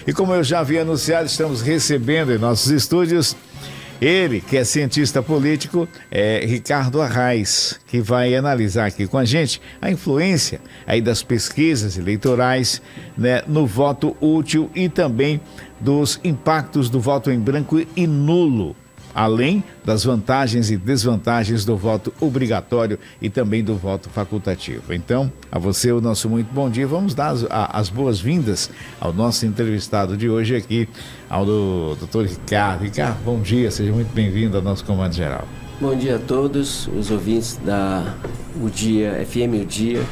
E como eu já havia anunciado, estamos recebendo em nossos estúdios ele, que é cientista político, Ricardo Arraes, que vai analisar aqui com a gente a influência aí das pesquisas eleitorais, né, no voto útil e também dos impactos do voto em branco e nulo, além das vantagens e desvantagens do voto obrigatório e também do voto facultativo. Então, a você o nosso muito bom dia. Vamos dar as boas-vindas ao nosso entrevistado de hoje aqui, ao doutor Ricardo. Ricardo, bom dia, seja muito bem-vindo ao nosso Comando Geral. Bom dia a todos os ouvintes da O Dia, FM O Dia.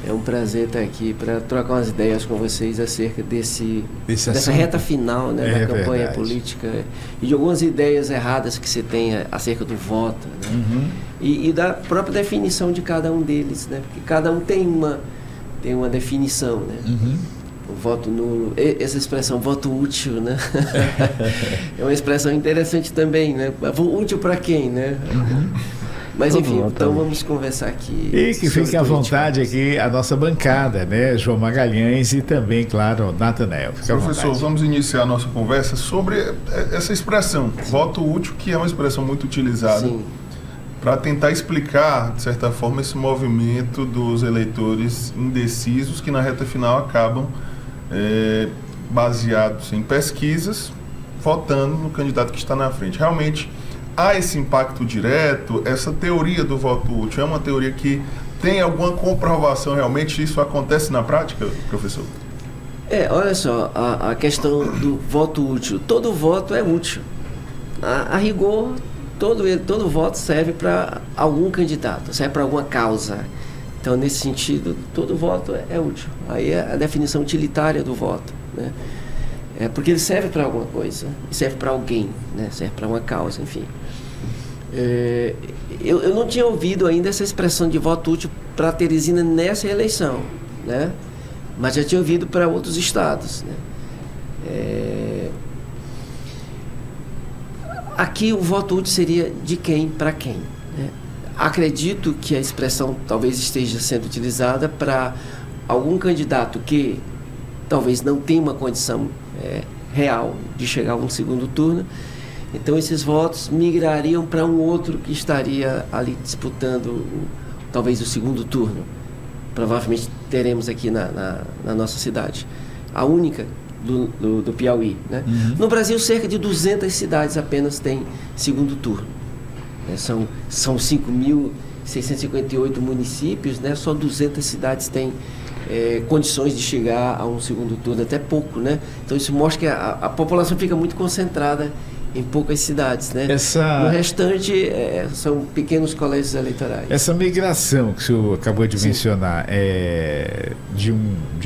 É um prazer estar aqui para trocar umas ideias com vocês acerca dessa reta final, né, da campanha política e de algumas ideias erradas que se tem acerca do voto, né? E da própria definição de cada um deles, né? Porque cada um tem uma definição, né? O voto nulo, essa expressão voto útil, né? É uma expressão interessante também, né? Útil para quem, né? Mas enfim, então vamos conversar aqui. E que fique à vontade aqui a nossa bancada, né? João Magalhães e também, claro, Natanael. Professor, vamos iniciar a nossa conversa sobre essa expressão, voto útil, que é uma expressão muito utilizada para tentar explicar, de certa forma, esse movimento dos eleitores indecisos que na reta final acabam baseados em pesquisas, votando no candidato que está na frente. Realmente, há esse impacto direto, essa teoria do voto útil é uma teoria que tem alguma comprovação realmente? Isso acontece na prática, professor? Olha só, a questão do voto útil. Todo voto é útil. A rigor, todo voto serve para algum candidato, serve para alguma causa. Então, nesse sentido, todo voto é útil. Aí é a definição utilitária do voto, né? Porque ele serve para alguma coisa, serve para alguém, né? Serve para uma causa, enfim. Eu não tinha ouvido ainda essa expressão de voto útil para Teresina nessa eleição, né? Mas já tinha ouvido para outros estados, né? Aqui o voto útil seria de quem para quem, né? Acredito que a expressão talvez esteja sendo utilizada para algum candidato que talvez não tenha uma condição real de chegar a um segundo turno. Então esses votos migrariam para um outro que estaria ali disputando talvez o segundo turno. Provavelmente teremos aqui na nossa cidade, a única do Piauí, né? No Brasil, cerca de 200 cidades apenas têm segundo turno, né? São 5.658 municípios, né? Só 200 cidades têm condições de chegar a um segundo turno, até pouco, né? Então isso mostra que a população fica muito concentrada em poucas cidades, né? No restante são pequenos colégios eleitorais. Essa migração que o senhor acabou de mencionar de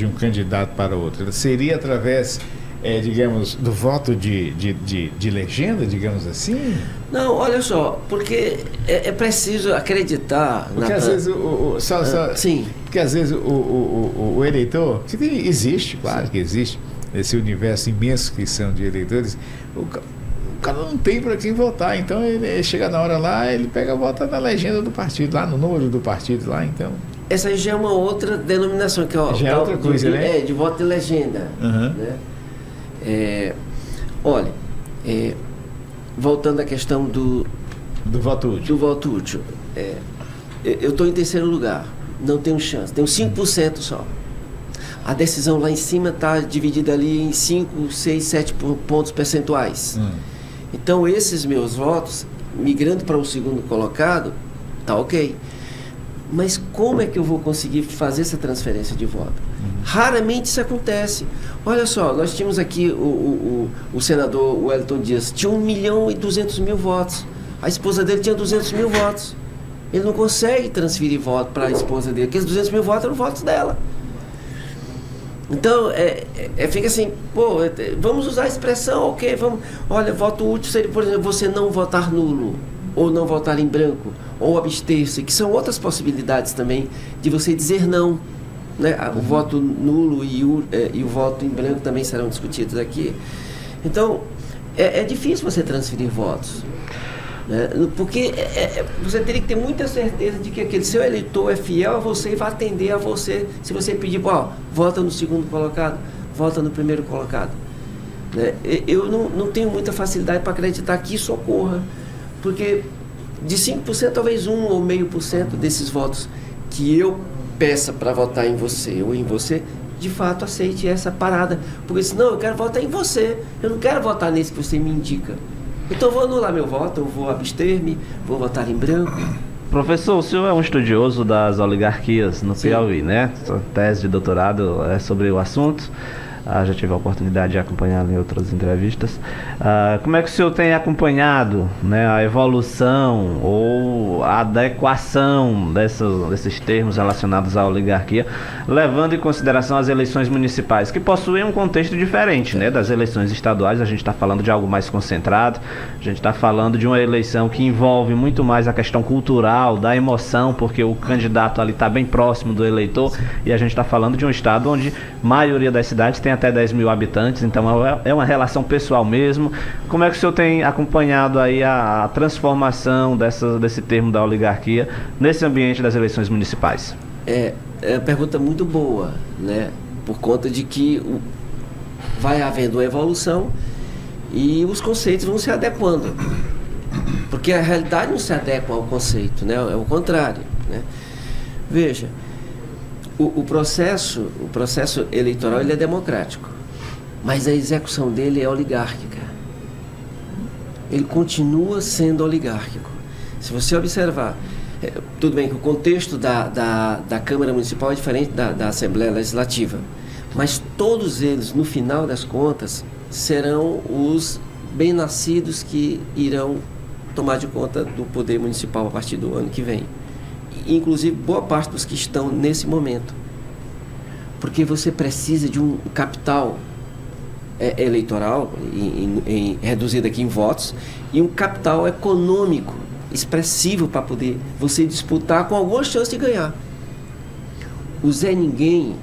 um candidato para outro, seria através, digamos, do voto de legenda, digamos assim? Não, olha só, porque é preciso acreditar... Porque às vezes porque às vezes o eleitor, que existe, claro que existe, esse universo imenso que são de eleitores, o cara não tem para quem votar, então ele chega na hora lá, ele pega a volta na legenda do partido, lá no número do partido lá, então... Essa aí já é uma outra denominação, que já é outra coisa, né? De voto de legenda, né? Olha, voltando à questão do voto útil. Eu estou em terceiro lugar, não tenho chance, tenho 5% só. A decisão lá em cima está dividida ali em 5, 6, 7 pontos percentuais. Então, esses meus votos, migrando para o segundo colocado, tá ok. Mas como é que eu vou conseguir fazer essa transferência de voto? Raramente isso acontece. Olha só, nós tínhamos aqui o senador Wellington Dias, tinha 1.200.000 votos. A esposa dele tinha 200.000 votos. Ele não consegue transferir voto para a esposa dele, porque esses 200.000 votos eram votos dela. Então, fica assim, vamos usar a expressão, ok, vamos... Olha, voto útil seria, por exemplo, você não votar nulo, ou não votar em branco, ou abster-se, que são outras possibilidades também de você dizer não, né? O voto nulo e o voto em branco também serão discutidos aqui. Então, é difícil você transferir votos, né? Porque você teria que ter muita certeza de que aquele seu eleitor é fiel a você e vai atender a você. Se você pedir, vota no segundo colocado, vota no primeiro colocado. né? Eu não tenho muita facilidade para acreditar que isso ocorra, porque de 5%, talvez 1 ou 0,5% desses votos que eu peça para votar em você ou em você, de fato aceite essa parada. Porque senão eu quero votar em você, eu não quero votar nesse que você me indica. Então eu vou anular meu voto, eu vou abster-me, vou votar em branco. Professor, o senhor é um estudioso das oligarquias no Piauí, né? Sua tese de doutorado é sobre o assunto. Já tive a oportunidade de acompanhar em outras entrevistas. Como é que o senhor tem acompanhado, né, a evolução ou a adequação desses termos relacionados à oligarquia, levando em consideração as eleições municipais, que possuem um contexto diferente, né, das eleições estaduais? A gente está falando de algo mais concentrado, a gente está falando de uma eleição que envolve muito mais a questão cultural, da emoção, porque o candidato ali está bem próximo do eleitor, e a gente está falando de um estado onde a maioria das cidades tem até 10 mil habitantes, então é uma relação pessoal mesmo. Como é que o senhor tem acompanhado aí a transformação desse termo da oligarquia nesse ambiente das eleições municipais? É uma pergunta muito boa, né? Por conta de que vai havendo uma evolução e os conceitos vão se adequando, porque a realidade não se adequa ao conceito, né? É o contrário, né? Veja, o processo eleitoral, ele é democrático, mas a execução dele é oligárquica. Ele continua sendo oligárquico. Se você observar, tudo bem que o contexto da Câmara Municipal é diferente da Assembleia Legislativa, mas todos eles, no final das contas, serão os bem-nascidos que irão tomar de conta do poder municipal a partir do ano que vem. Inclusive boa parte dos que estão nesse momento, porque você precisa de um capital eleitoral reduzido aqui em votos e um capital econômico expressivo para poder você disputar com alguma chance de ganhar. O Zé Ninguém,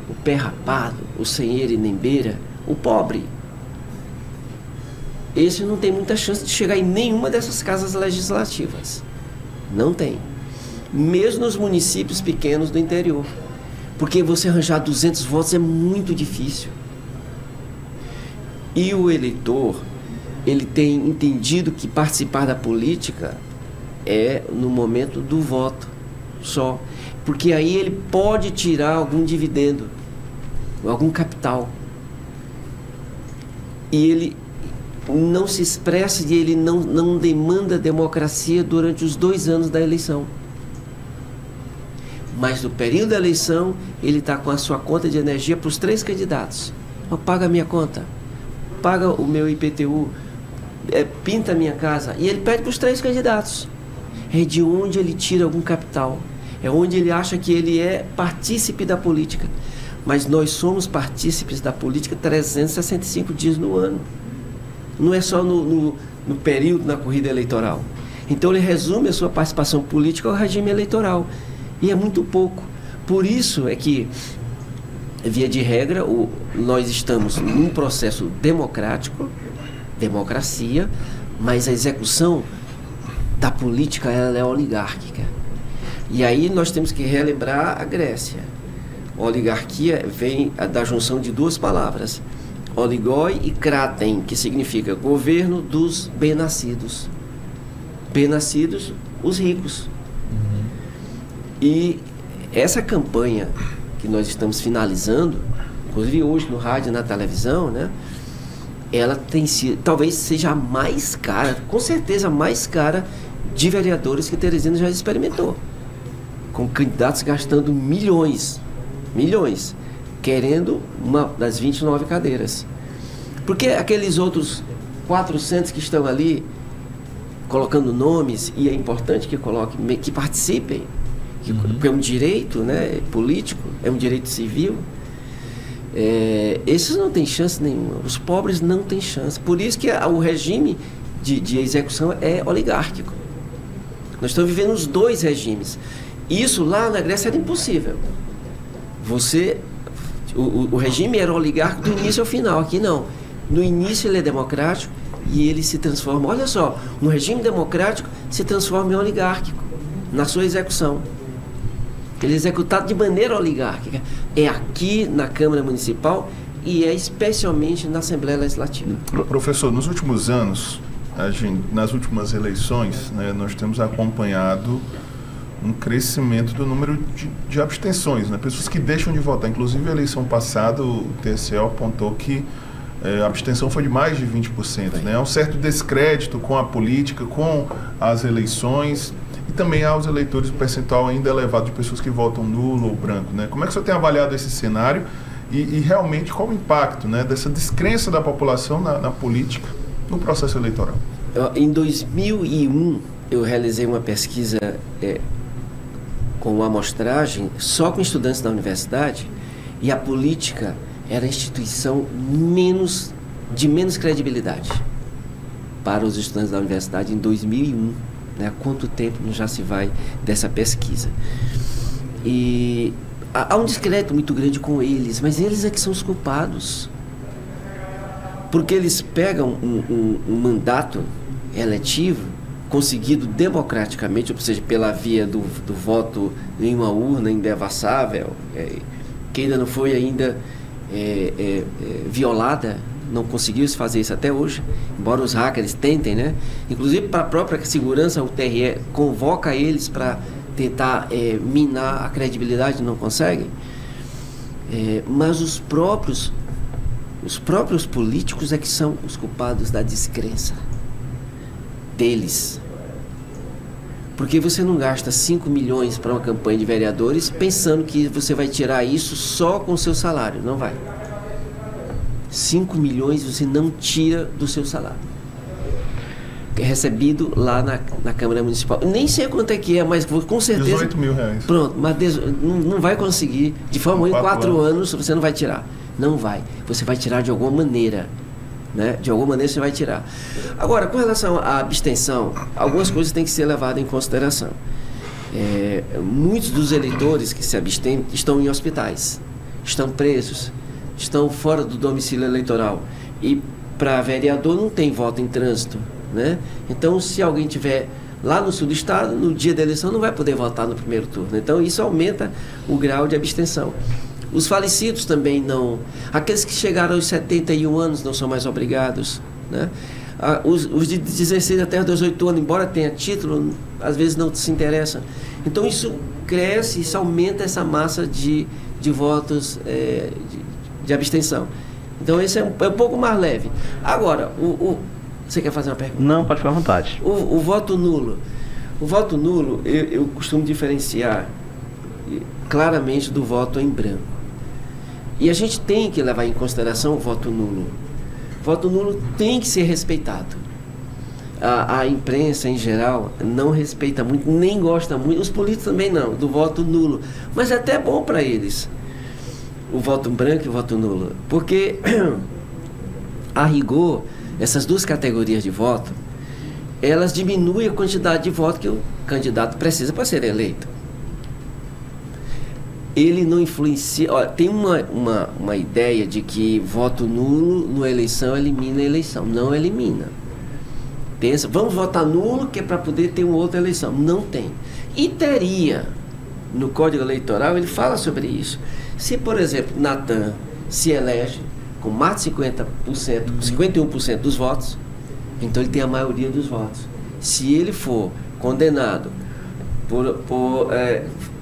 o pé rapado, o sem ele nem beira, o pobre, esse não tem muita chance de chegar em nenhuma dessas casas legislativas. Não tem. Mesmo nos municípios pequenos do interior, porque você arranjar 200 votos é muito difícil. E o eleitor, ele tem entendido que participar da política é no momento do voto só, porque aí ele pode tirar algum dividendo, algum capital, e ele não se expressa e ele não demanda democracia durante os 2 anos da eleição. Mas no período da eleição, ele está com a sua conta de energia para os 3 candidatos. Paga a minha conta, paga o meu IPTU, pinta a minha casa. E ele pede para os 3 candidatos. É de onde ele tira algum capital. É onde ele acha que ele é partícipe da política. Mas nós somos partícipes da política 365 dias no ano. Não é só no período, na corrida eleitoral. Então ele resume a sua participação política ao regime eleitoral. E é muito pouco. Por isso é que, via de regra, nós estamos num processo democrático, democracia, mas a execução da política ela é oligárquica. E aí nós temos que relembrar a Grécia. A oligarquia vem da junção de 2 palavras, oligoi e kraten, que significa governo dos bem-nascidos. Bem-nascidos, os ricos. E essa campanha que nós estamos finalizando, inclusive hoje no rádio e na televisão, né, ela tem sido, talvez seja a mais cara, com certeza a mais cara de vereadores que Teresina já experimentou, com candidatos gastando milhões, querendo uma das 29 cadeiras. Porque aqueles outros 400 que estão ali colocando nomes, e é importante que coloquem, que participem, que é um direito, né, político, é um direito civil, esses não têm chance nenhuma. Os pobres não têm chance. Por isso que o regime de execução é oligárquico. Nós estamos vivendo os 2 regimes. Isso lá na Grécia era impossível. O regime era oligárquico do início ao final. Aqui não. No início ele é democrático e ele se transforma. Olha só, um regime democrático se transforma em oligárquico na sua execução. Ele é executado de maneira oligárquica. É aqui na Câmara Municipal e é especialmente na Assembleia Legislativa. Professor, nos últimos anos, nas últimas eleições, né, nós temos acompanhado um crescimento do número de abstenções, né? Pessoas que deixam de votar. Inclusive, a eleição passada, o TSE apontou que a abstenção foi de mais de 20%. Né? Há um certo descrédito com a política, com as eleições, e também há os eleitores, um percentual ainda elevado de pessoas que votam nulo ou branco. Né? Como é que o senhor tem avaliado esse cenário e realmente qual o impacto, né, dessa descrença da população na política, no processo eleitoral? Em 2001, eu realizei uma pesquisa com uma amostragem só com estudantes da universidade, e a política era a instituição de menos credibilidade para os estudantes da universidade em 2001. Né? Há quanto tempo já se vai dessa pesquisa? E há um descrédito muito grande com eles, mas eles é que são os culpados. Porque eles pegam um mandato eletivo conseguido democraticamente, ou seja, pela via do voto em uma urna indevassável, que ainda não foi violada, não conseguiu se fazer isso até hoje, embora os hackers tentem, né? Inclusive para a própria segurança, o TRE convoca eles para tentar minar a credibilidade, não conseguem. Mas os próprios políticos é que são os culpados da descrença deles. Porque você não gasta 5 milhões para uma campanha de vereadores pensando que você vai tirar isso só com o seu salário. Não vai. 5 milhões você não tira do seu salário. É recebido lá na Câmara Municipal. Nem sei quanto é que é, mas com certeza... 18 mil reais. Pronto, mas não vai conseguir. De forma em 4 anos você não vai tirar. Não vai. Você vai tirar de alguma maneira. Né? De alguma maneira você vai tirar. Agora, com relação à abstenção, algumas coisas têm que ser levadas em consideração. Muitos dos eleitores que se abstêm estão em hospitais, estão presos, estão fora do domicílio eleitoral. E para vereador não tem voto em trânsito. Né? Então, se alguém estiver lá no sul do estado, no dia da eleição, não vai poder votar no primeiro turno. Então, isso aumenta o grau de abstenção. Os falecidos também não. Aqueles que chegaram aos 71 anos não são mais obrigados. Né? Os de 16 até 18 anos, embora tenha título, às vezes não se interessam. Então isso cresce, isso aumenta essa massa de votos de abstenção. Então esse é um pouco mais leve. Agora, você quer fazer uma pergunta? Não, pode ficar à vontade. O voto nulo. O voto nulo, eu costumo diferenciar claramente do voto em branco. E a gente tem que levar em consideração o voto nulo. O voto nulo tem que ser respeitado. A imprensa, em geral, não respeita muito, nem gosta muito, os políticos também não, do voto nulo. Mas é até bom para eles, o voto branco e o voto nulo. Porque, a rigor, essas duas categorias de voto, elas diminuem a quantidade de voto que o candidato precisa para ser eleito. Ele não influencia... Olha, tem uma ideia de que voto nulo numa eleição elimina a eleição. Não elimina. Pensa, vamos votar nulo que é para poder ter uma outra eleição. Não tem. E teria, no Código Eleitoral, ele fala sobre isso. Se, por exemplo, Natan se elege com mais de 51% dos votos, então ele tem a maioria dos votos. Se ele for condenado por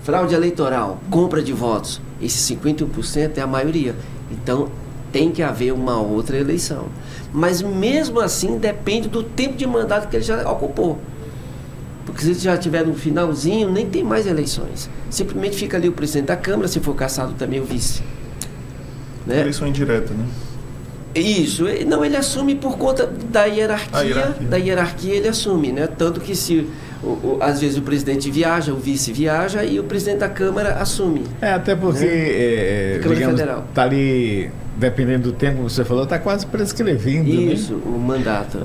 fraude eleitoral, compra de votos, esse 51% é a maioria. Então, tem que haver uma outra eleição. Mas, mesmo assim, depende do tempo de mandato que ele já ocupou. Porque se ele já estiver no finalzinho, nem tem mais eleições. Simplesmente fica ali o presidente da Câmara, se for cassado também o vice. Né? Eleição indireta, né? Isso. Não, ele assume por conta da hierarquia. Da hierarquia ele assume, né? Tanto que se... às vezes o presidente viaja, o vice viaja e o presidente da Câmara assume. Até porque, digamos, está ali, dependendo do tempo que você falou, está quase prescrevendo. Isso, né? O mandato.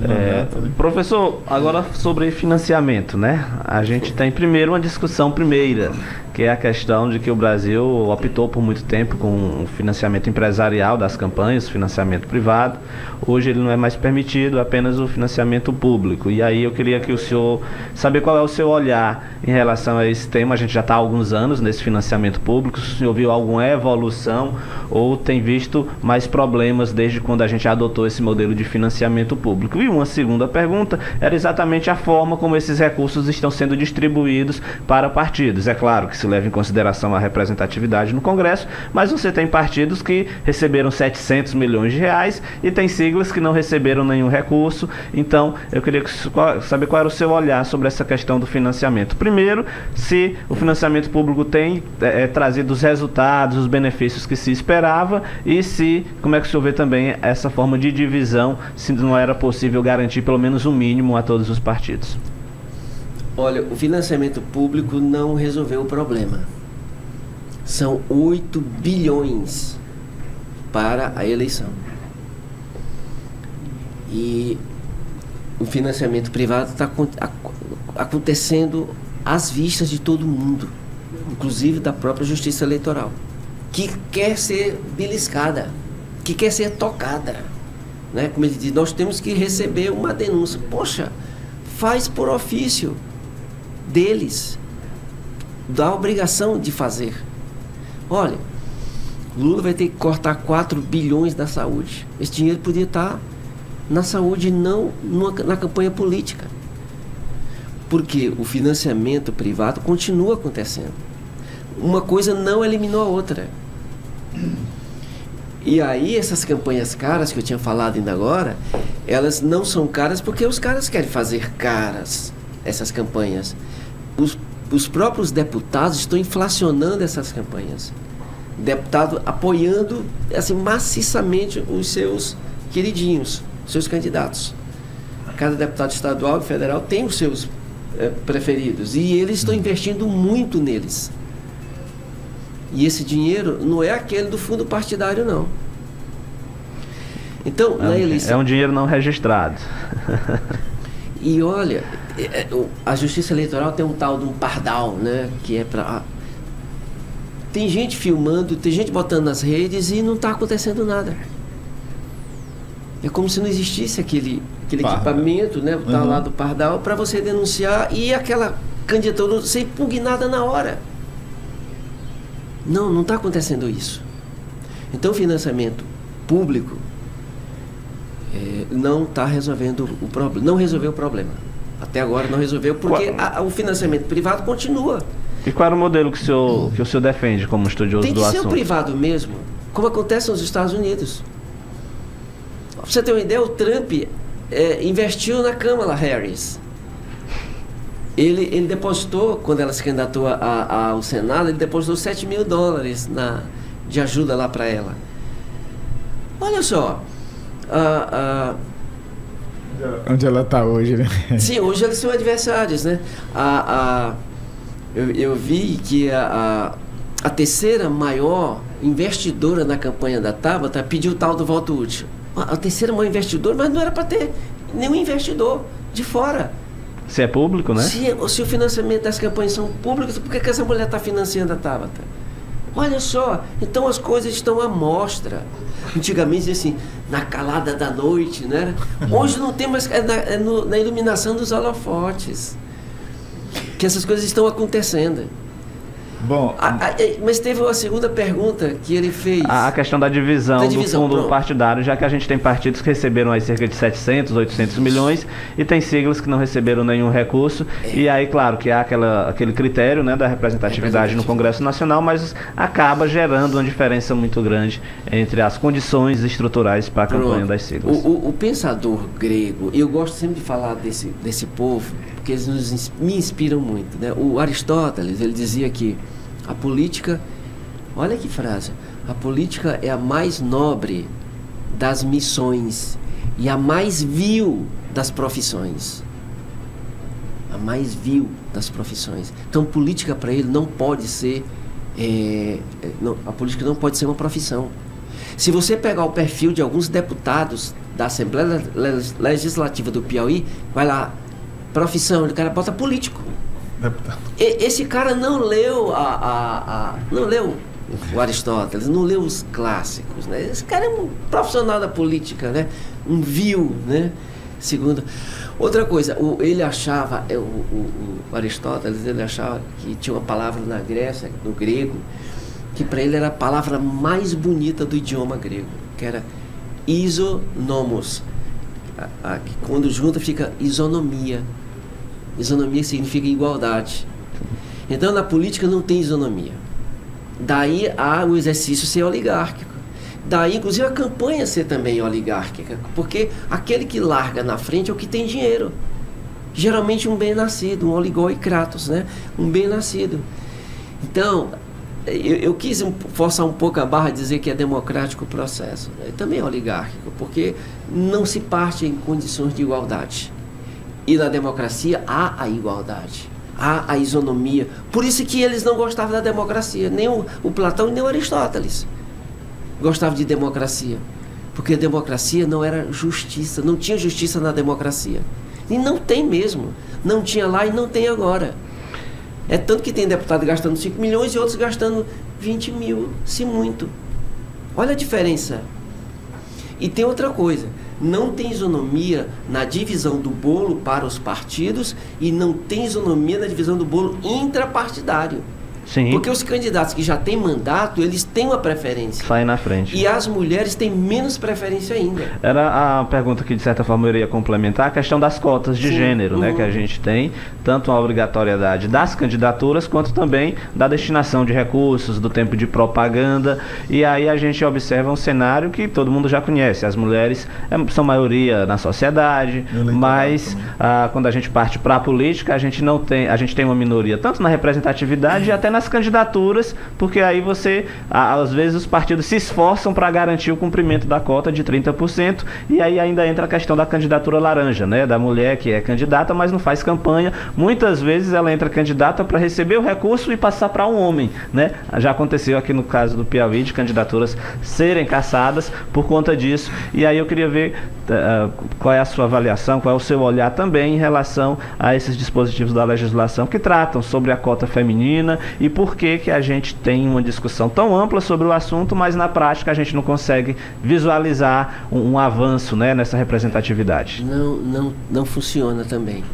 Professor, agora sobre financiamento, né? A gente tem primeiro uma discussão que é a questão de que o Brasil optou por muito tempo com o financiamento empresarial das campanhas, financiamento privado. Hoje ele não é mais permitido, apenas o financiamento público. E aí eu queria que o senhor, saber qual é o seu olhar em relação a esse tema. A gente já está há alguns anos nesse financiamento público. Se o senhor viu alguma evolução ou tem visto mais problemas desde quando a gente adotou esse modelo de financiamento público. E uma segunda pergunta era exatamente a forma como esses recursos estão sendo distribuídos para partidos. É claro que se leva em consideração a representatividade no Congresso, mas você tem partidos que receberam 700 milhões de reais e tem siglas que não receberam nenhum recurso. Então, eu queria saber qual era o seu olhar sobre essa questão do financiamento. Primeiro, se o financiamento público tem trazido os resultados, os benefícios que se esperava, e se, como é que o senhor vê também essa forma de divisão, se não era possível garantir pelo menos o mínimo a todos os partidos. Olha, o financiamento público não resolveu o problema. São 8 bilhões para a eleição. E o financiamento privado está acontecendo às vistas de todo mundo, inclusive da própria Justiça Eleitoral, que quer ser beliscada, que quer ser tocada, né? Como ele diz, nós temos que receber uma denúncia. Poxa, faz por ofício deles, da obrigação de fazer. Olha, Lula vai ter que cortar 4 bilhões da saúde. Esse dinheiro podia estar na saúde e não na campanha política. Porque o financiamento privado continua acontecendo. Uma coisa não eliminou a outra. E aí essas campanhas caras que eu tinha falado ainda agora, elas não são caras porque os caras querem fazer caras essas campanhas. Os próprios deputados estão inflacionando essas campanhas. Deputado apoiando assim, maciçamente os seus queridinhos, seus candidatos. Cada deputado estadual e federal tem os seus preferidos. E eles estão investindo muito neles. E esse dinheiro não é aquele do fundo partidário, não. Então, na eleição... É um dinheiro não registrado. E olha, a Justiça Eleitoral tem um tal de um pardal, né? Que é para... Tem gente filmando, tem gente botando nas redes e não está acontecendo nada. É como se não existisse aquele equipamento, né? Tá lá do pardal para você denunciar e aquela candidatura ser impugnada na hora. Não está acontecendo isso. Então o financiamento público não está resolvendo o problema. Não resolveu o problema. Até agora não resolveu, porque o financiamento privado continua. E qual era o modelo que o senhor defende como estudioso do assunto? Tem que ser o privado mesmo, como acontece nos Estados Unidos. Pra você ter uma ideia, o Trump investiu na Kamala Harris. Ele depositou, quando ela se candidatou ao Senado, ele depositou $7 mil de ajuda lá para ela. Olha só. Onde ela está hoje, né? Sim, hoje eles são adversários, né? Eu vi que a terceira maior investidora na campanha da Tabata pediu o tal do voto útil. A terceira maior investidora, mas não era para ter nenhum investidor de fora. Se é público, né? Se o financiamento das campanhas são públicas, por que essa mulher está financiando a Tabata? Olha só, então as coisas estão à mostra. Antigamente, assim, na calada da noite, né? Hoje não tem mais, na iluminação dos holofotes que essas coisas estão acontecendo. Bom, mas teve uma segunda pergunta que ele fez. A questão da divisão do fundo partidário, já que a gente tem partidos que receberam aí cerca de 700, 800 milhões e tem siglas que não receberam nenhum recurso. E aí, claro, que há aquele critério, né, da representatividade no Congresso Nacional, mas acaba gerando uma diferença muito grande entre as condições estruturais para a campanha das siglas. O pensador grego, eu gosto sempre de falar desse povo, porque eles me inspiram muito, né? O Aristóteles, ele dizia que a política, olha que frase, a política é a mais nobre das missões e a mais vil das profissões. A mais vil das profissões. Então, política para ele não pode ser, a política não pode ser uma profissão. Se você pegar o perfil de alguns deputados da Assembleia Legislativa do Piauí, vai lá, profissão, o cara bota político. deputado. Esse cara não leu não leu o Aristóteles, não leu os clássicos, né? Esse cara é um profissional da política, né? Um vil, né? Segundo. Outra coisa, ele achava, o Aristóteles, ele achava que tinha uma palavra na Grécia, no grego, que para ele era a palavra mais bonita do idioma grego, que era isonomos. Que quando junta fica isonomia. Isonomia significa igualdade. Então na política não tem isonomia. Daí há o exercício ser oligárquico. Daí inclusive a campanha ser também oligárquica, porque aquele que larga na frente é o que tem dinheiro. Geralmente um bem-nascido, um oligoi-kratos, né? Um bem-nascido. Então, eu quis forçar um pouco a barra e dizer que é democrático o processo. Também é oligárquico, porque não se parte em condições de igualdade. E na democracia há a igualdade, há a isonomia. Por isso que eles não gostavam da democracia, nem o Platão nem o Aristóteles gostavam de democracia, porque a democracia não era justiça, não tinha justiça na democracia. E não tem mesmo, não tinha lá e não tem agora. É tanto que tem deputado gastando 5 milhões e outros gastando 20 mil, se muito. Olha a diferença. E tem outra coisa, não tem isonomia na divisão do bolo para os partidos e não tem isonomia na divisão do bolo intrapartidário. Sim. Porque os candidatos que já têm mandato, eles têm uma preferência. Saem na frente. E as mulheres têm menos preferência ainda. Era a pergunta que, de certa forma, eu iria complementar, a questão das cotas de gênero, né, que a gente tem, tanto a obrigatoriedade das candidaturas, quanto também da destinação de recursos, do tempo de propaganda. E aí a gente observa um cenário que todo mundo já conhece. As mulheres são maioria na sociedade, mas quando a gente parte para a política, a gente tem uma minoria, tanto na representatividade e até nas candidaturas, porque aí às vezes os partidos se esforçam para garantir o cumprimento da cota de 30%, e aí ainda entra a questão da candidatura laranja, né, da mulher que é candidata, mas não faz campanha. Muitas vezes ela entra candidata para receber o recurso e passar para um homem, né? Já aconteceu aqui no caso do Piauí de candidaturas serem caçadas por conta disso, e aí eu queria ver qual é a sua avaliação, qual é o seu olhar também em relação a esses dispositivos da legislação que tratam sobre a cota feminina e por que a gente tem uma discussão tão ampla sobre o assunto, mas na prática a gente não consegue visualizar um avanço, né, nessa representatividade. Não funciona também.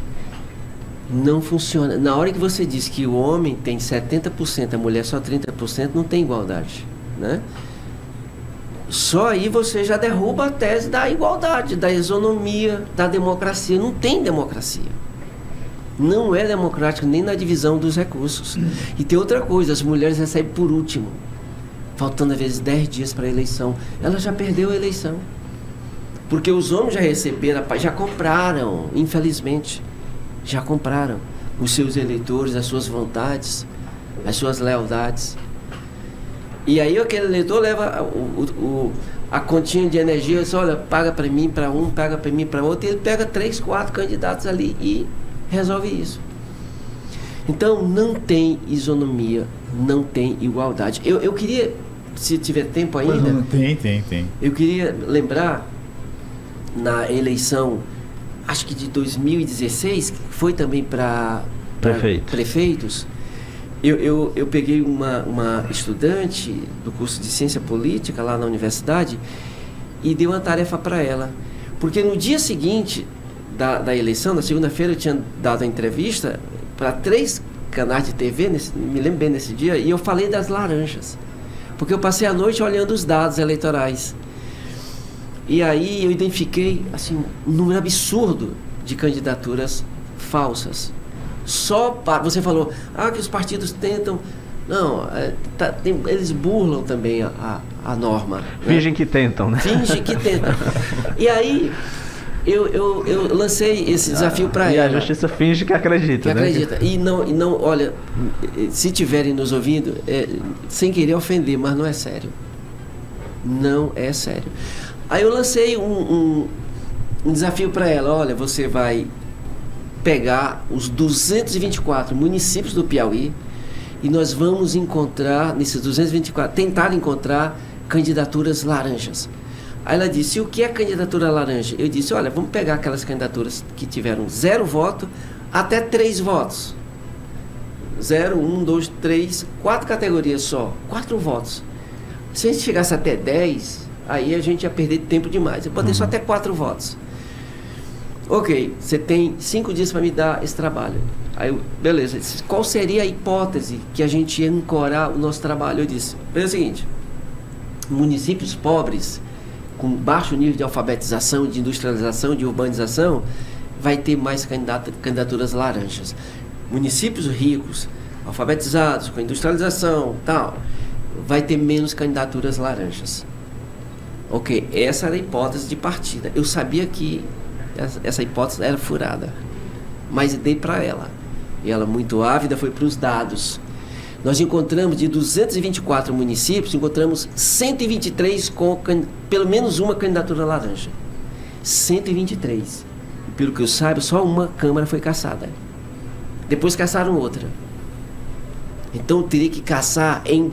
Não funciona. Na hora que você diz que o homem tem 70%, a mulher só 30%, não tem igualdade, né? Só aí você já derruba a tese da igualdade, da isonomia, da democracia. Não tem democracia. Não é democrático nem na divisão dos recursos. E tem outra coisa, as mulheres recebem por último, faltando às vezes 10 dias para a eleição. Ela já perdeu a eleição. Porque os homens já receberam, já compraram, infelizmente, já compraram os seus eleitores, as suas vontades, as suas lealdades. E aí aquele eleitor leva a continha de energia, diz, olha, paga para mim, para um, paga para mim, para outro, e ele pega 3, 4 candidatos ali e resolve isso. Então não tem isonomia, não tem igualdade. Eu queria, se tiver tempo ainda, tem. Eu queria lembrar na eleição, acho que de 2016, que foi também para prefeitos. Eu peguei uma estudante do curso de ciência política lá na universidade e dei uma tarefa para ela, porque no dia seguinte da eleição, na segunda-feira, eu tinha dado a entrevista para 3 canais de TV, me lembro bem nesse dia, e eu falei das laranjas, porque eu passei a noite olhando os dados eleitorais. E aí eu identifiquei assim, um número absurdo de candidaturas falsas. Só para... Você falou, que os partidos tentam... Não, eles burlam também a norma. Fingem, né? Que tentam, né? Fingem que tentam. E aí... Eu lancei esse desafio para ela. E a justiça finge que acredita, né? E não, olha, se estiverem nos ouvindo, sem querer ofender, mas não é sério. Não é sério. Aí eu lancei um desafio para ela. Olha, você vai pegar os 224 municípios do Piauí e nós vamos encontrar, nesses 224, tentar encontrar candidaturas laranjas. Aí ela disse, o que é candidatura laranja? Eu disse, olha, vamos pegar aquelas candidaturas que tiveram 0 voto até 3 votos. 0, 1, 2, 3, 4 categorias só, 4 votos. Se a gente chegasse até 10, aí a gente ia perder tempo demais. Eu botei só até 4 votos. Ok, você tem 5 dias para me dar esse trabalho. Aí, beleza, qual seria a hipótese que a gente ia ancorar o nosso trabalho? Eu disse, é o seguinte, municípios pobres, com baixo nível de alfabetização, de industrialização, de urbanização, vai ter mais candidaturas laranjas. Municípios ricos, alfabetizados, com industrialização, tal, vai ter menos candidaturas laranjas. Ok, essa era a hipótese de partida. Eu sabia que essa hipótese era furada, mas dei para ela. E ela, muito ávida, foi para os dados. Nós encontramos, de 224 municípios, encontramos 123 com pelo menos uma candidatura laranja. 123. E, pelo que eu saiba, só uma Câmara foi cassada. Depois caçaram outra. Então teria que caçar em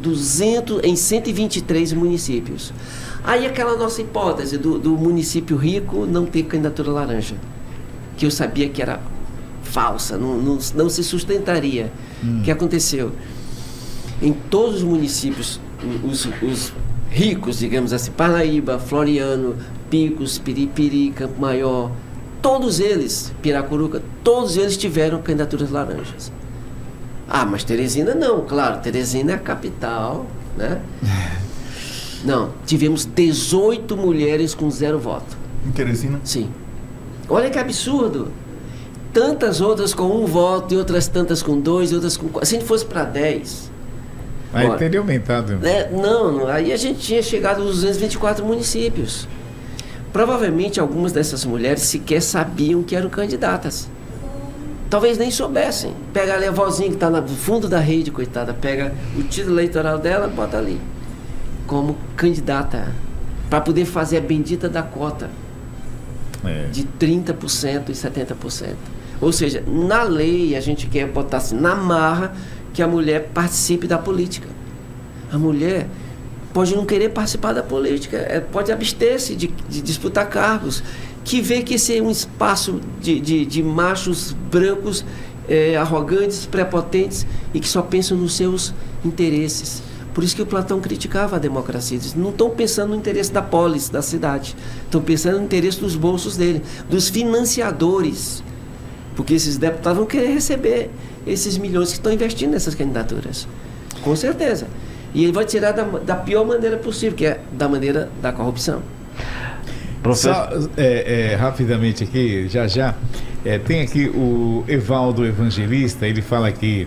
123 municípios. Aí aquela nossa hipótese do município rico não ter candidatura laranja, que eu sabia que era falsa, não se sustentaria. O que aconteceu? Em todos os municípios, os ricos, digamos assim, Parnaíba, Floriano, Picos, Piripiri, Campo Maior, todos eles, Piracuruca, todos eles tiveram candidaturas laranjas. Ah, mas Teresina não, claro, Teresina é a capital, né? Não, tivemos 18 mulheres com 0 voto. Em Teresina? Sim. Olha que absurdo. Tantas outras com 1 voto, e outras tantas com 2, e outras com 4. Se a gente fosse para 10... Aí teria aumentado. Não, aí a gente tinha chegado aos 224 municípios. Provavelmente algumas dessas mulheres sequer sabiam que eram candidatas. Talvez nem soubessem. Pega ali a vozinha que está no fundo da rede, coitada, pega o título eleitoral dela, bota ali como candidata, para poder fazer a bendita da cota de 30% e 70%. Ou seja, na lei a gente quer botar assim, na marra, que a mulher participe da política. A mulher pode não querer participar da política, pode abster-se de disputar cargos, que vê que esse é um espaço de machos brancos, arrogantes, prepotentes e que só pensam nos seus interesses. Por isso que o Platão criticava a democracia. Eles não estão pensando no interesse da polis, da cidade. Estão pensando no interesse dos bolsos dele, dos financiadores. Porque esses deputados vão querer receber esses milhões que estão investindo nessas candidaturas. Com certeza. E ele vai tirar da pior maneira possível, que é da maneira da corrupção. Só, rapidamente aqui, já, tem aqui o Evaldo Evangelista, ele fala aqui,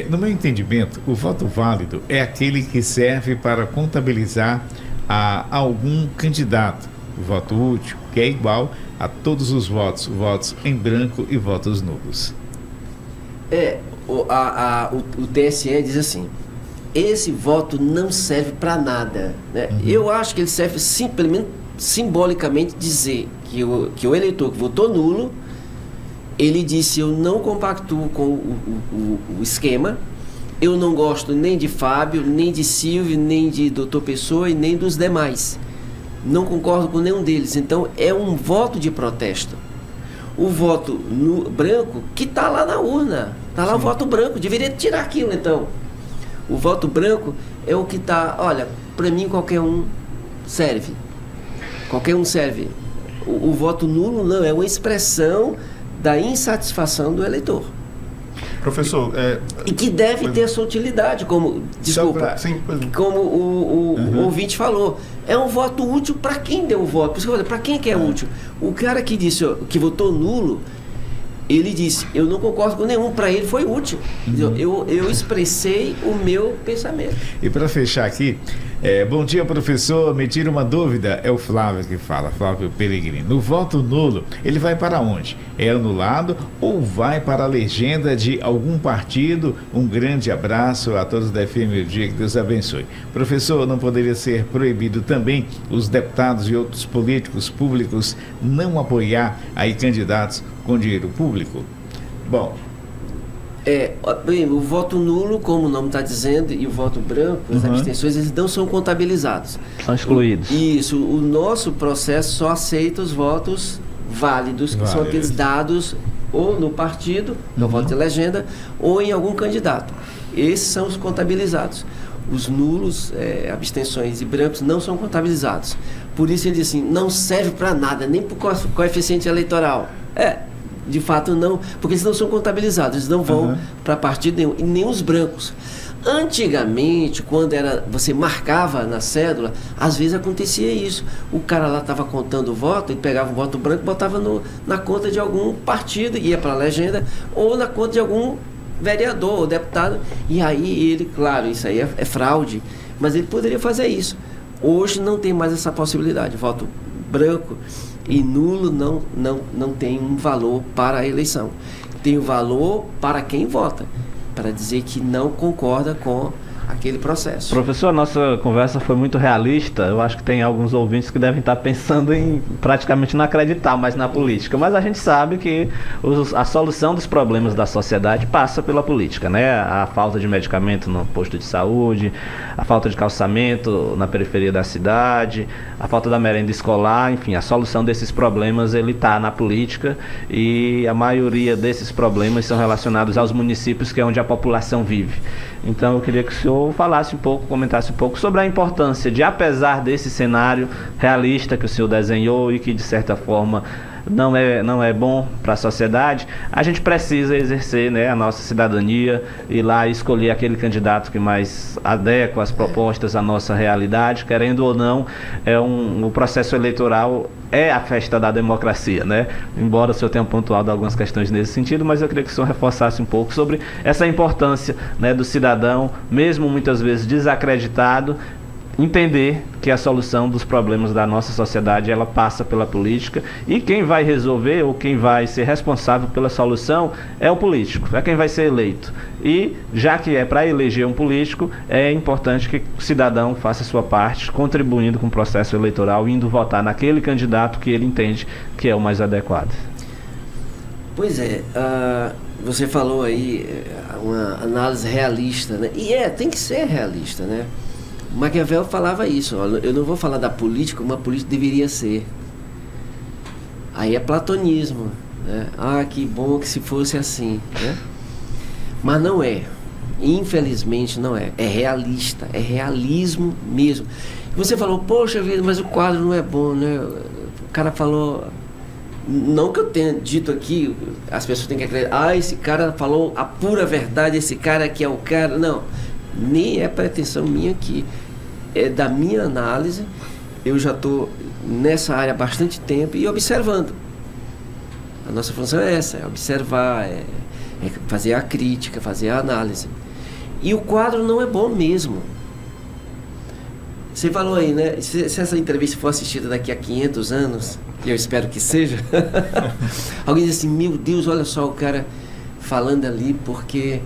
no meu entendimento, o voto válido é aquele que serve para contabilizar a algum candidato. O voto útil, que é igual a todos os votos em branco e votos nulos. O TSE diz assim, esse voto não serve para nada, né? Eu acho que ele serve simplesmente, simbolicamente, dizer que o eleitor que votou nulo, ele disse, eu não compactuo com o esquema, eu não gosto nem de Fábio, nem de Silvio, nem de Dr. Pessoa e nem dos demais. Não concordo com nenhum deles. Então é um voto de protesto. O voto branco, que está lá na urna, está lá. Sim. O voto branco, deveria tirar aquilo então. O voto branco é o que está, olha, para mim qualquer um serve. Qualquer um serve. O voto nulo não, é uma expressão da insatisfação do eleitor. Professor, e que deve ter sua utilidade, como, desculpa, como o ouvinte falou. É um voto útil para quem deu o voto. Por isso que eu falei, para quem que é útil? O cara que disse, que votou nulo, ele disse, eu não concordo com nenhum, para ele foi útil. Eu expressei o meu pensamento. E para fechar aqui, bom dia, professor, me tira uma dúvida, é o Flávio que fala, Flávio Peregrino. No voto nulo, ele vai para onde? É anulado ou vai para a legenda de algum partido? Um grande abraço a todos da FM O Dia, que Deus abençoe. Professor, não poderia ser proibido também os deputados e outros políticos públicos não apoiar aí candidatos com dinheiro público? Bom, o voto nulo, como o nome está dizendo, e o voto branco, as abstenções, eles não são contabilizados. São excluídos. Isso, o nosso processo só aceita os votos válidos, que são aqueles dados ou no partido, no voto de legenda, ou em algum candidato. Esses são os contabilizados. Os nulos, abstenções e brancos não são contabilizados. Por isso ele diz assim, não serve para nada, nem para o coeficiente eleitoral. De fato não, porque eles não são contabilizados, eles não vão para partido nenhum, e nem os brancos. Antigamente, quando você marcava na cédula, às vezes acontecia isso. O cara lá estava contando o voto, e pegava o voto branco e botava na conta de algum partido, ia para a legenda, ou na conta de algum vereador ou deputado. E aí ele, claro, isso aí é fraude, mas ele poderia fazer isso. Hoje não tem mais essa possibilidade. Voto branco e nulo não tem um valor para a eleição. Tem o valor para quem vota, para dizer que não concorda com aquele processo. Professor, a nossa conversa foi muito realista. Eu acho que tem alguns ouvintes que devem estar pensando em praticamente não acreditar mais na política, mas a gente sabe que a solução dos problemas da sociedade passa pela política, né? A falta de medicamento no posto de saúde, a falta de calçamento na periferia da cidade, a falta da merenda escolar, enfim, a solução desses problemas ele está na política, e a maioria desses problemas são relacionados aos municípios, que é onde a população vive. Então eu queria que o senhor falasse um pouco, comentasse um pouco sobre a importância de, apesar desse cenário realista que o senhor desenhou e que de certa forma não é bom para a sociedade, a gente precisa exercer, né, a nossa cidadania, ir lá e escolher aquele candidato que mais adequa as propostas à nossa realidade, querendo ou não. O processo eleitoral é a festa da democracia, né? Embora o senhor tenha pontuado algumas questões nesse sentido, mas eu queria que o senhor reforçasse um pouco sobre essa importância, né, do cidadão, mesmo muitas vezes desacreditado, entender que a solução dos problemas da nossa sociedade ela passa pela política, e quem vai resolver ou quem vai ser responsável pela solução é o político, é quem vai ser eleito. E já que é para eleger um político, é importante que o cidadão faça a sua parte, contribuindo com o processo eleitoral, indo votar naquele candidato que ele entende que é o mais adequado. Pois é, você falou aí uma análise realista, né? E tem que ser realista, né? Maquiavel falava isso, ó, eu não vou falar da política como a política deveria ser. Aí é platonismo, né? Que bom que se fosse assim, né? Mas não é, infelizmente não é. É realista, é realismo mesmo. Você falou, poxa vida, mas o quadro não é bom, né? O cara falou, não que eu tenha dito aqui, as pessoas têm que acreditar, esse cara falou a pura verdade, esse cara aqui é o cara. Não, nem é pretensão minha aqui. É da minha análise. Eu já estou nessa área há bastante tempo e observando. A nossa função é essa, é observar, é fazer a crítica, fazer a análise. E o quadro não é bom mesmo. Você falou aí, né? Se essa entrevista for assistida daqui a 500 anos, e eu espero que seja, alguém diz assim, meu Deus, olha só o cara falando ali, porque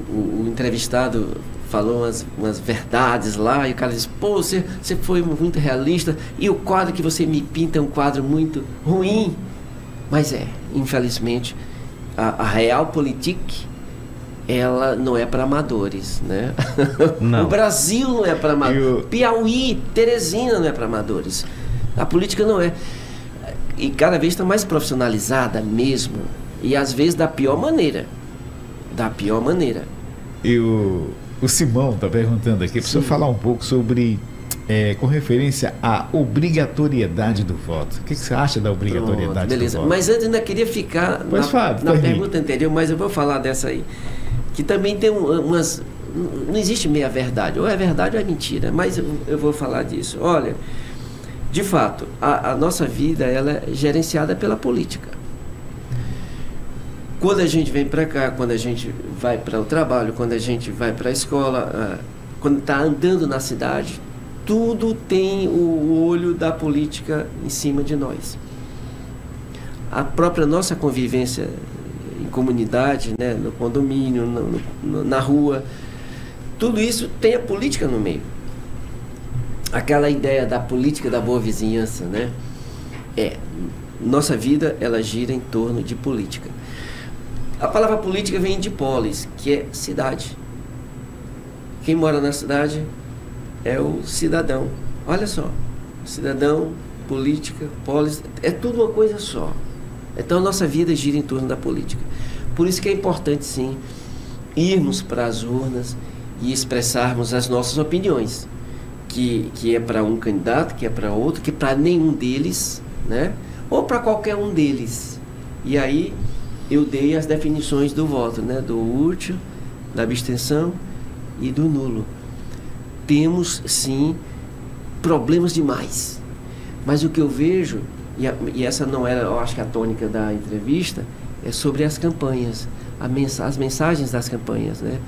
o entrevistado falou umas verdades lá, e o cara diz, pô, você foi muito realista, e o quadro que você me pinta é um quadro muito ruim. Mas infelizmente, a realpolitik, ela não é para amadores, né? Não. O Brasil não é para amadores. Piauí, Teresina não é para amadores. A política não é. E cada vez está mais profissionalizada mesmo, e às vezes da pior maneira. Da pior maneira. E o Simão está perguntando aqui, precisa falar um pouco sobre, com referência à obrigatoriedade do voto. O que você acha da obrigatoriedade do voto? Mas antes ainda queria ficar na pergunta anterior, mas eu vou falar dessa aí. Que também tem umas... Não existe meia verdade, ou é verdade ou é mentira, mas eu vou falar disso. Olha, de fato, a nossa vida ela é gerenciada pela política. Quando a gente vem para cá, quando a gente vai para o trabalho, quando a gente vai para a escola, quando está andando na cidade, tudo tem o olho da política em cima de nós. A própria nossa convivência em comunidade, né, no condomínio, na rua, tudo isso tem a política no meio. Aquela ideia da política da boa vizinhança, né? Nossa vida, ela gira em torno de política. A palavra política vem de polis, que é cidade. Quem mora na cidade é o cidadão. Olha só, cidadão, política, polis, é tudo uma coisa só. Então a nossa vida gira em torno da política. Por isso que é importante, sim, irmos para as urnas e expressarmos as nossas opiniões, que é para um candidato, que é para outro, que é para nenhum deles, né? Ou para qualquer um deles. E aí eu dei as definições do voto, né? Do útil, da abstenção e do nulo. Temos, sim, problemas demais. Mas o que eu vejo, e essa não era, eu acho que a tônica da entrevista, é sobre as campanhas, as mensagens das campanhas, né?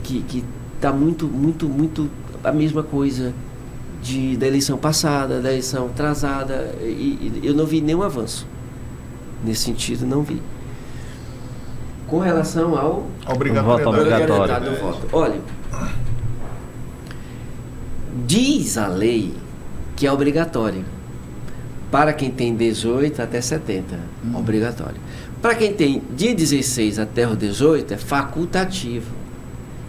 Que está muito a mesma coisa da eleição passada, da eleição atrasada, e eu não vi nenhum avanço. Nesse sentido, não vi. Com relação ao voto obrigatório. Do voto. Olha, diz a lei que é obrigatório para quem tem 18 até 70, obrigatório. Para quem tem de 16 até os 18 é facultativo.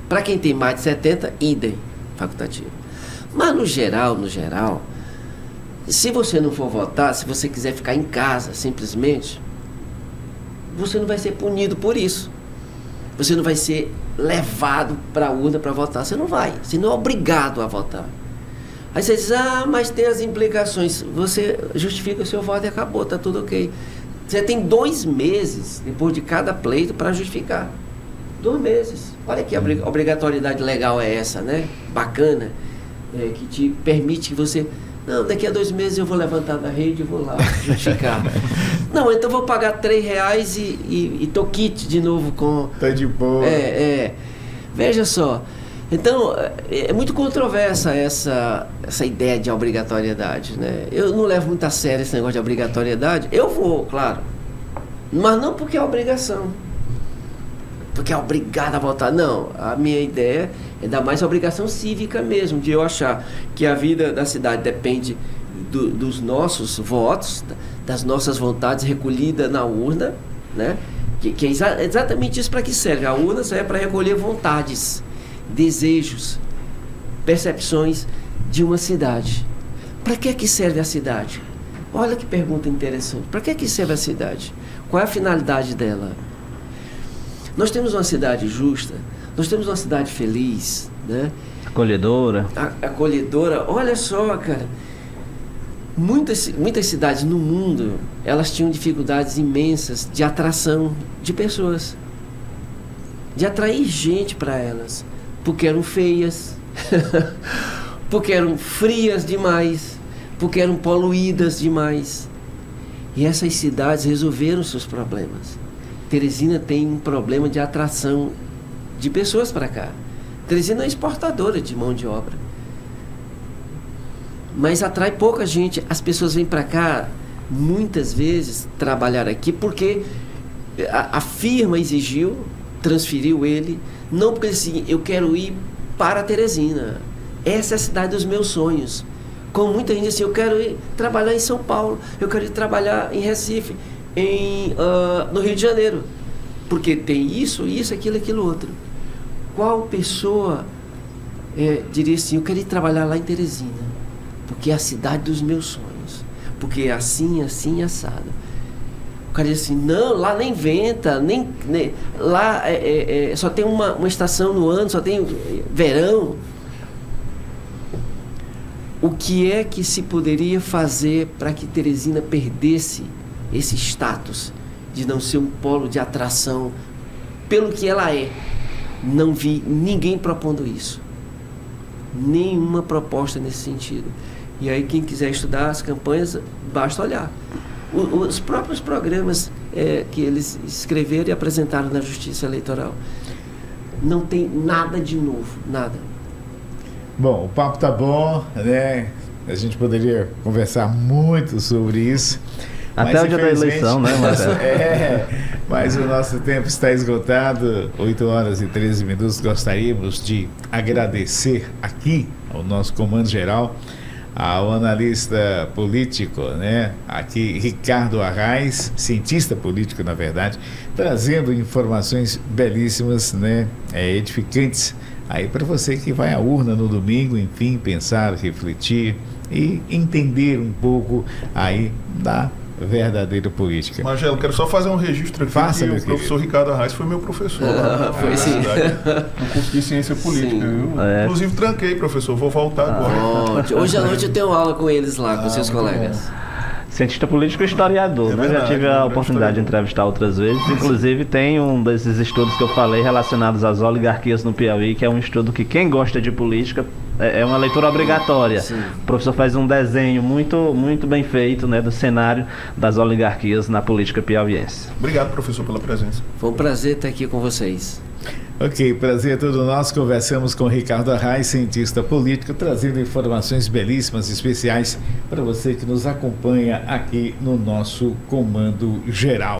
Para quem tem mais de 70, idem, facultativo. Mas no geral, se você não for votar, se você quiser ficar em casa simplesmente, você não vai ser punido por isso. Você não vai ser levado para a urna para votar. Você não vai. Você não é obrigado a votar. Aí você diz, mas tem as implicações. Você justifica o seu voto e acabou, está tudo ok. Você tem 2 meses, depois de cada pleito, para justificar. 2 meses. Olha que obrigatoriedade legal é essa, né? Bacana. Que te permite que você... Não, daqui a 2 meses eu vou levantar da rede e vou lá justificar. Não, então vou pagar R$3 e tô quite de novo com... Tá de boa. Veja só. Então, é muito controversa essa ideia de obrigatoriedade, né? Eu não levo muito a sério esse negócio de obrigatoriedade. Eu vou, claro. Mas não porque é obrigação. Porque é obrigado a votar. Não, a minha ideia é dar mais obrigação cívica mesmo, de eu achar que a vida da cidade depende dos nossos votos, das nossas vontades recolhidas na urna, né? Que é exatamente isso para que serve. A urna serve para recolher vontades, desejos, percepções de uma cidade. Para que serve a cidade? Olha que pergunta interessante. Para que serve a cidade? Qual é a finalidade dela? Nós temos uma cidade justa, nós temos uma cidade feliz, né? Acolhedora. Acolhedora. Olha só, cara. Muitas cidades no mundo, elas tinham dificuldades imensas de atração de pessoas. De atrair gente para elas. Porque eram feias, porque eram frias demais, porque eram poluídas demais. E essas cidades resolveram seus problemas. Teresina tem um problema de atração de pessoas para cá. Teresina é exportadora de mão de obra. Mas atrai pouca gente. As pessoas vêm para cá, muitas vezes, trabalhar aqui, porque a firma exigiu, transferiu ele, não porque assim, eu quero ir para Teresina. Essa é a cidade dos meus sonhos. Como muita gente diz assim, eu quero ir trabalhar em São Paulo, eu quero ir trabalhar em Recife, no Rio de Janeiro. Porque tem isso, aquilo, outro. Qual pessoa diria assim, eu quero ir trabalhar lá em Teresina, porque é a cidade dos meus sonhos, porque é assim, assado. O cara diz assim, não, lá nem venta, nem lá só tem uma estação no ano, só tem verão. O que é que se poderia fazer para que Teresina perdesse esse status de não ser um polo de atração pelo que ela é? Não vi ninguém propondo isso. Nenhuma proposta nesse sentido. E aí quem quiser estudar as campanhas, basta olhar. Os próprios programas que eles escreveram e apresentaram na Justiça Eleitoral. Não tem nada de novo, nada. Bom, o papo tá bom, né? A gente poderia conversar muito sobre isso. Até o dia da eleição, né, Marcelo? Mas o nosso tempo está esgotado, 8h13. Gostaríamos de agradecer aqui ao nosso comando geral, ao analista político, né? Aqui, Ricardo Arraes, cientista político, na verdade, trazendo informações belíssimas, né? Edificantes, aí para você que vai à urna no domingo, enfim, pensar, refletir e entender um pouco aí da verdadeira política. Magelo, quero só fazer um registro aqui. Faça, que o professor Ricardo Arraes foi meu professor lá foi sim. no curso de ciência política. Inclusive tranquei, professor, vou voltar agora. Hoje à noite eu tenho aula com eles lá, com seus colegas. Bom. Cientista político e historiador, né? Já tive a oportunidade de entrevistar outras vezes. Inclusive tem um desses estudos que eu falei relacionados às oligarquias no Piauí, que é um estudo que quem gosta de política é uma leitura obrigatória. Sim. O professor faz um desenho muito bem feito, né, do cenário das oligarquias na política piauiense. Obrigado, professor, pela presença. Foi um prazer estar aqui com vocês. Ok, prazer é todo nosso. Conversamos com Ricardo Arraes, cientista político, trazendo informações belíssimas, especiais para você que nos acompanha aqui no nosso Comando Geral.